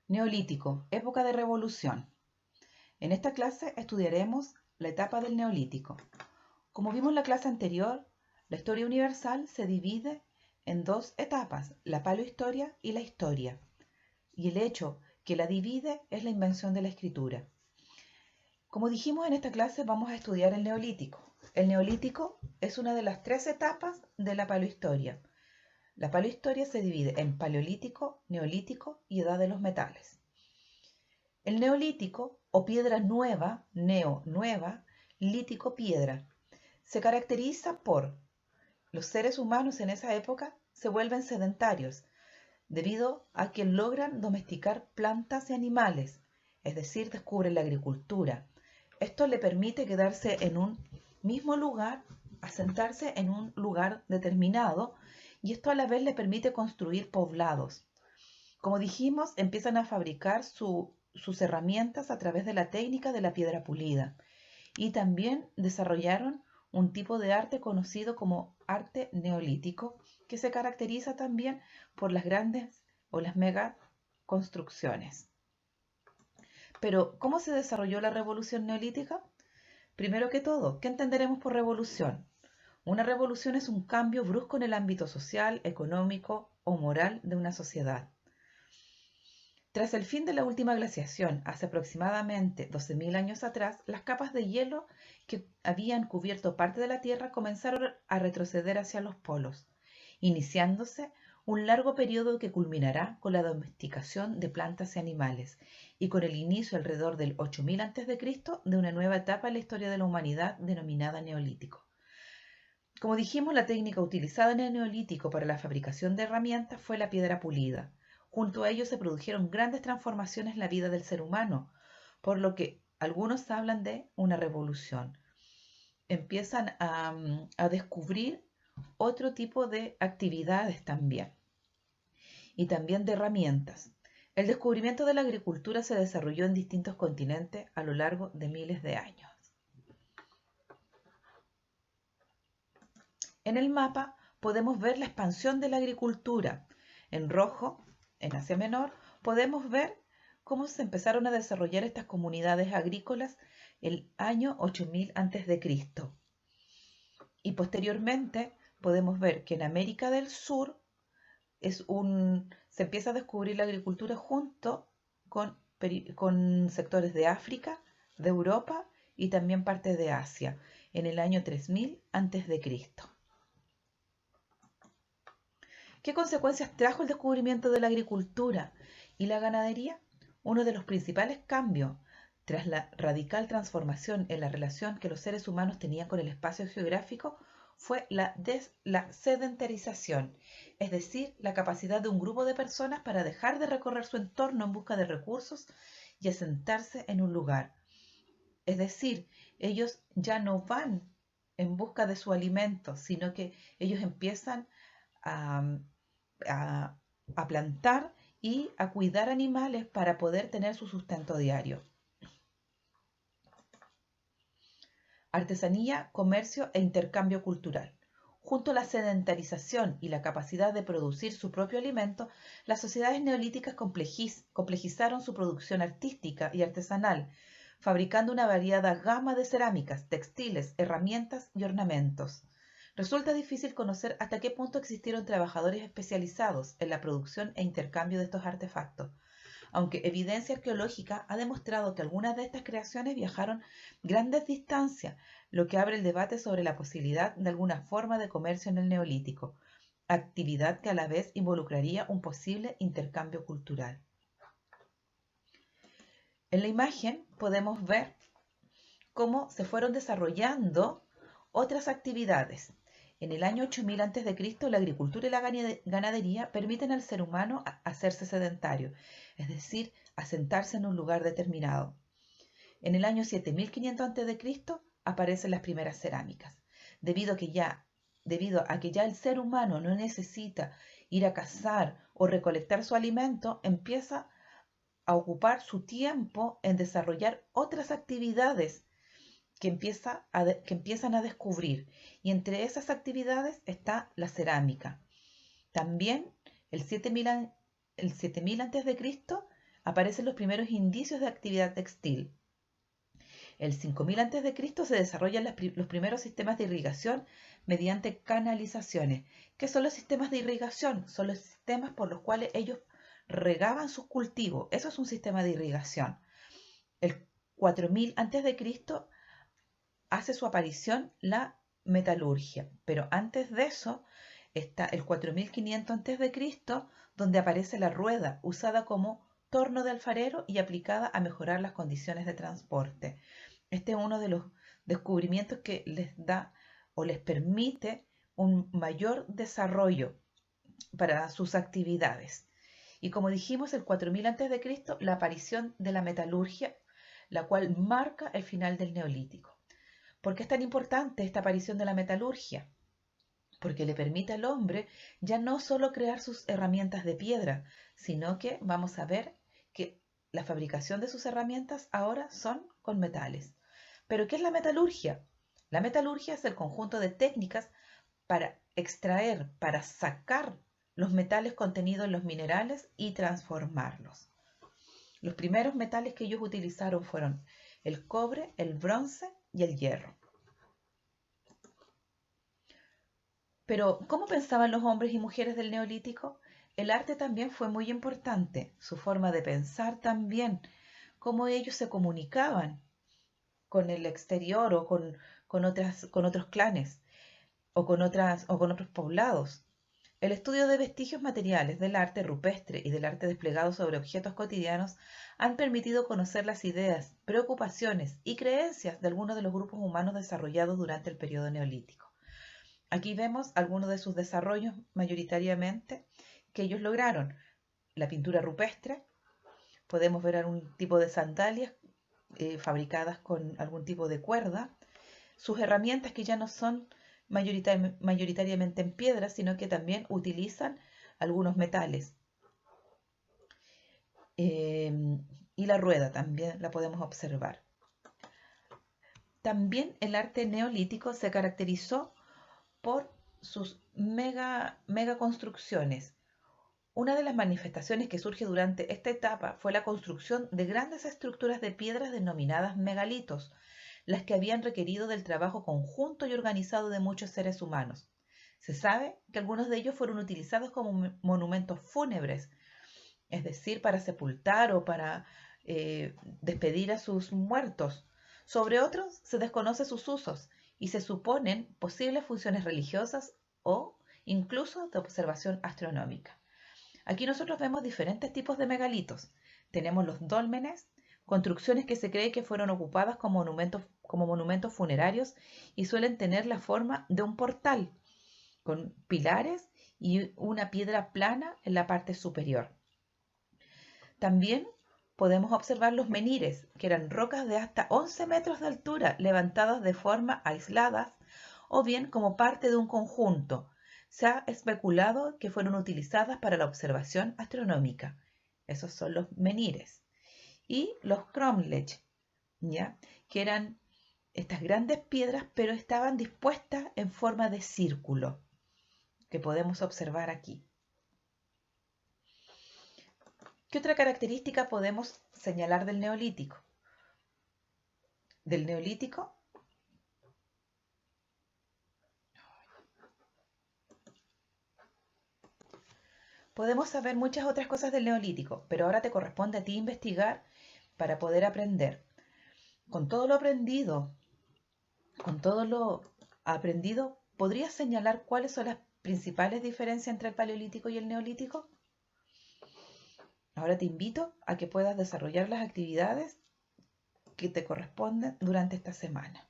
Neolítico, época de revolución. En esta clase estudiaremos la etapa del Neolítico. Como vimos en la clase anterior, la historia universal se divide en dos etapas, la paleohistoria y la historia. Y el hecho que la divide es la invención de la escritura. Como dijimos en esta clase, vamos a estudiar el Neolítico. El Neolítico es una de las tres etapas de la paleohistoria. La paleohistoria se divide en paleolítico, neolítico y edad de los metales. El neolítico o piedra nueva, nueva, lítico piedra, se caracteriza por los seres humanos en esa época se vuelven sedentarios debido a que logran domesticar plantas y animales, es decir, descubren la agricultura. Esto le permite quedarse en un mismo lugar, asentarse en un lugar determinado, y esto a la vez le permite construir poblados. Como dijimos, empiezan a fabricar sus herramientas a través de la técnica de la piedra pulida y también desarrollaron un tipo de arte conocido como arte neolítico, que se caracteriza también por las grandes o las mega construcciones. Pero, ¿cómo se desarrolló la revolución neolítica? Primero que todo, ¿qué entenderemos por revolución? Una revolución es un cambio brusco en el ámbito social, económico o moral de una sociedad. Tras el fin de la última glaciación, hace aproximadamente 12.000 años atrás, las capas de hielo que habían cubierto parte de la Tierra comenzaron a retroceder hacia los polos, iniciándose un largo periodo que culminará con la domesticación de plantas y animales y con el inicio alrededor del 8000 a.C. de una nueva etapa en la historia de la humanidad denominada Neolítico. Como dijimos, la técnica utilizada en el Neolítico para la fabricación de herramientas fue la piedra pulida. Junto a ello se produjeron grandes transformaciones en la vida del ser humano, por lo que algunos hablan de una revolución. Empiezan a descubrir otro tipo de actividades también, y también de herramientas. El descubrimiento de la agricultura se desarrolló en distintos continentes a lo largo de miles de años. En el mapa podemos ver la expansión de la agricultura. En rojo, en Asia Menor, podemos ver cómo se empezaron a desarrollar estas comunidades agrícolas el año 8000 a.C. Y posteriormente podemos ver que en América del Sur se empieza a descubrir la agricultura junto con sectores de África, de Europa y también parte de Asia, en el año 3000 a.C. ¿Qué consecuencias trajo el descubrimiento de la agricultura y la ganadería? Uno de los principales cambios tras la radical transformación en la relación que los seres humanos tenían con el espacio geográfico fue la sedentarización, es decir, la capacidad de un grupo de personas para dejar de recorrer su entorno en busca de recursos y asentarse en un lugar. Es decir, ellos ya no van en busca de su alimento, sino que ellos empiezan a, a, a plantar y a cuidar animales para poder tener su sustento diario. Artesanía, comercio e intercambio cultural. Junto a la sedentarización y la capacidad de producir su propio alimento, las sociedades neolíticas complejizaron su producción artística y artesanal, fabricando una variada gama de cerámicas, textiles, herramientas y ornamentos. Resulta difícil conocer hasta qué punto existieron trabajadores especializados en la producción e intercambio de estos artefactos, aunque evidencia arqueológica ha demostrado que algunas de estas creaciones viajaron grandes distancias, lo que abre el debate sobre la posibilidad de alguna forma de comercio en el Neolítico, actividad que a la vez involucraría un posible intercambio cultural. En la imagen podemos ver cómo se fueron desarrollando otras actividades. En el año 8000 a.C., la agricultura y la ganadería permiten al ser humano hacerse sedentario, es decir, asentarse en un lugar determinado. En el año 7500 a.C. aparecen las primeras cerámicas. Debido a que ya el ser humano no necesita ir a cazar o recolectar su alimento, empieza a ocupar su tiempo en desarrollar otras actividades que empiezan a descubrir. Y entre esas actividades está la cerámica. También el 7000 a.C. aparecen los primeros indicios de actividad textil. El 5000 a.C. se desarrollan los primeros sistemas de irrigación mediante canalizaciones. ¿Qué son los sistemas de irrigación? Son los sistemas por los cuales ellos regaban sus cultivos. Eso es un sistema de irrigación. El 4000 a.C. hace su aparición la metalurgia, pero antes de eso está el 4500 a.C., donde aparece la rueda, usada como torno de alfarero y aplicada a mejorar las condiciones de transporte. Este es uno de los descubrimientos que les da o les permite un mayor desarrollo para sus actividades. Y como dijimos, el 4000 a.C., la aparición de la metalurgia, la cual marca el final del Neolítico. ¿Por qué es tan importante esta aparición de la metalurgia? Porque le permite al hombre ya no solo crear sus herramientas de piedra, sino que vamos a ver que la fabricación de sus herramientas ahora son con metales. ¿Pero qué es la metalurgia? La metalurgia es el conjunto de técnicas para extraer, para sacar los metales contenidos en los minerales y transformarlos. Los primeros metales que ellos utilizaron fueron el cobre, el bronce y el hierro. Pero, ¿cómo pensaban los hombres y mujeres del Neolítico? El arte también fue muy importante, su forma de pensar también, cómo ellos se comunicaban con el exterior o con otros clanes o con otros poblados. El estudio de vestigios materiales del arte rupestre y del arte desplegado sobre objetos cotidianos han permitido conocer las ideas, preocupaciones y creencias de algunos de los grupos humanos desarrollados durante el periodo neolítico. Aquí vemos algunos de sus desarrollos mayoritariamente que ellos lograron. La pintura rupestre, podemos ver algún tipo de sandalias fabricadas con algún tipo de cuerda, sus herramientas que ya no son mayoritariamente en piedra, sino que también utilizan algunos metales. Y la rueda también la podemos observar. También el arte neolítico se caracterizó por sus mega construcciones. Una de las manifestaciones que surge durante esta etapa fue la construcción de grandes estructuras de piedras denominadas megalitos, las que habían requerido del trabajo conjunto y organizado de muchos seres humanos. Se sabe que algunos de ellos fueron utilizados como monumentos fúnebres, es decir, para sepultar o para despedir a sus muertos. Sobre otros se desconoce sus usos y se suponen posibles funciones religiosas o incluso de observación astronómica. Aquí nosotros vemos diferentes tipos de megalitos. Tenemos los dólmenes, construcciones que se cree que fueron ocupadas como monumentos funerarios y suelen tener la forma de un portal, con pilares y una piedra plana en la parte superior. También podemos observar los menhires, que eran rocas de hasta 11 metros de altura, levantadas de forma aislada o bien como parte de un conjunto. Se ha especulado que fueron utilizadas para la observación astronómica. Esos son los menhires. Y los cromlech, ¿ya? Que eran estas grandes piedras, pero estaban dispuestas en forma de círculo, que podemos observar aquí. ¿Qué otra característica podemos señalar del Neolítico? Del Neolítico podemos saber muchas otras cosas del Neolítico, pero ahora te corresponde a ti investigar para poder aprender. Con todo lo aprendido, ¿podrías señalar cuáles son las principales diferencias entre el Paleolítico y el Neolítico? Ahora te invito a que puedas desarrollar las actividades que te corresponden durante esta semana.